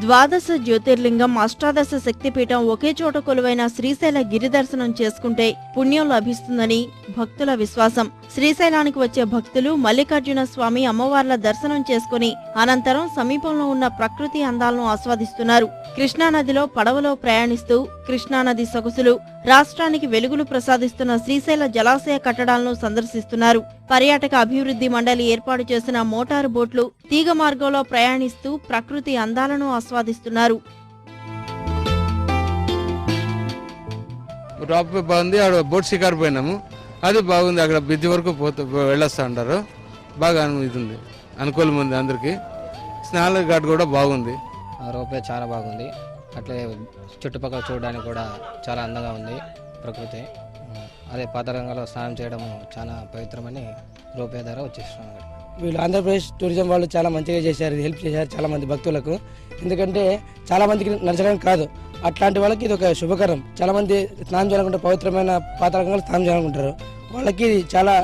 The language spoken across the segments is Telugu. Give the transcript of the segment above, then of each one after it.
ద్వాదశ జ్యోతిర్లింగం అష్టాదశ శక్తిపీఠం ఒకే చోట కొలువైన శ్రీశైల గిరిదర్శనం చేసుకుంటే పుణ్యం లభిస్తుందని భక్తుల విశ్వాసం. శ్రీశైలానికి వచ్చే భక్తులు మల్లికార్జున స్వామి అమ్మవార్ల దర్శనం చేసుకుని అనంతరం సమీపంలో ఉన్న ప్రకృతి అందాలను ఆస్వాదిస్తున్నారు. కృష్ణానదిలో పడవలో ప్రయాణిస్తూ కృష్ణానది సొగసులు, రాష్ట్రానికి వెలుగులు ప్రసాదిస్తున్న శ్రీశైల జలాశయ కట్టడాలను సందర్శిస్తున్నారు. పర్యాటక అభివృద్ధి మండలి ఏర్పాటు చేసిన మోటారు బోట్లు తీగ మార్గంలో ప్రయాణిస్తూ ప్రకృతి అందాలను ఆస్వాదిస్తున్నారు. బాగుంది. అక్కడ బోట్ షికారు పోయినాము, అది బాగుంది. అక్కడ బ్రిడ్జ్ వరకు వెళ్ళొస్తా ఉంటారు. బాగా ఇది అనుకూలం ఉంది అందరికి. స్నానాల ఘాట్ కూడా బాగుంది. రోపే చాలా బాగుంది. అట్లే చుట్టుపక్కల చూడడానికి కూడా చాలా అందంగా ఉంది ప్రకృతి. అదే పాతరంగంలో స్నానం చేయడం చాలా పవిత్రమని రోపే ద్వారా వచ్చేస్తున్నాం. వీళ్ళు ఆంధ్రప్రదేశ్ టూరిజం వాళ్ళు చాలా మంచిగా చేశారు, హెల్ప్ చేశారు చాలా మంది భక్తులకు. ఎందుకంటే చాలా మందికి నడచడం కాదు, అట్లాంటి వాళ్ళకి ఇది ఒక శుభకరం. చాలా మంది స్నానం చేయాలనుకుంటే పవిత్రమైన పాతరంగంలో స్నానం చేయాలనుకుంటారు, వాళ్ళకి ఇది చాలా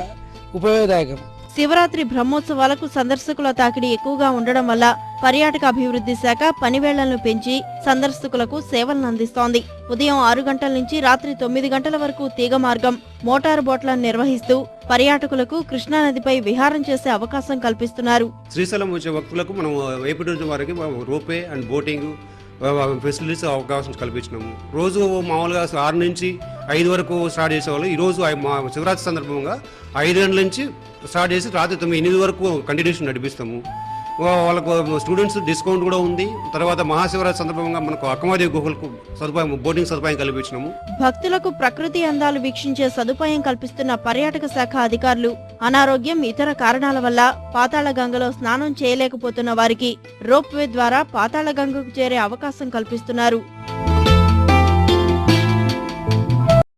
ఉపయోగదాయకం. శివరాత్రి బ్రహ్మోత్సవాలకు సందర్శకుల తాకిడి ఎక్కువగా ఉండడం వల్ల పర్యాటక అభివృద్ధి శాఖ పనివేళ్లను పెంచి సందర్శకులకు సేవలను అందిస్తోంది. ఉదయం 6 గంటల నుంచి రాత్రి 9 గంటల వరకు తీగ మార్గం, మోటారు బోట్లను నిర్వహిస్తూ పర్యాటకులకు కృష్ణానదిపై విహారం చేసే అవకాశం కల్పిస్తున్నారు. శ్రీశైలం వచ్చే భక్తులకు మనం ఏపీ టూరిజం వారికి రోపే అండ్ బోటింగ్ ఫెసిలిటీస్ అవకాశం కల్పించినాము. రోజు మామూలుగా 6 నుంచి 5 వరకు స్టార్ట్ చేసేవాళ్ళు. ఈరోజు శివరాత్రి సందర్భంగా 5 గంటల నుంచి స్టార్ట్ చేసి రాత్రి 9 వరకు కంటిన్యూషన్ నడిపిస్తాము. వాళ్ళకు స్టూడెంట్స్ డిస్కౌంట్ కూడా ఉంది. తర్వాత మహాశివరాత్రి సందర్భంగా మనకు అక్కమాదేవి గుహలకు సదుపాయం, బోటింగ్ సదుపాయం కల్పించినాము. భక్తులకు ప్రకృతి అందాలు వీక్షించే సదుపాయం కల్పిస్తున్న పర్యాటక శాఖ అధికారులు అనారోగ్యం, ఇతర కారణాల వల్ల పాతాళ గంగలో స్నానం చేయలేకపోతున్న వారికి రోప్వే ద్వారా పాతాళ గంగకు చేరే అవకాశం కల్పిస్తున్నారు.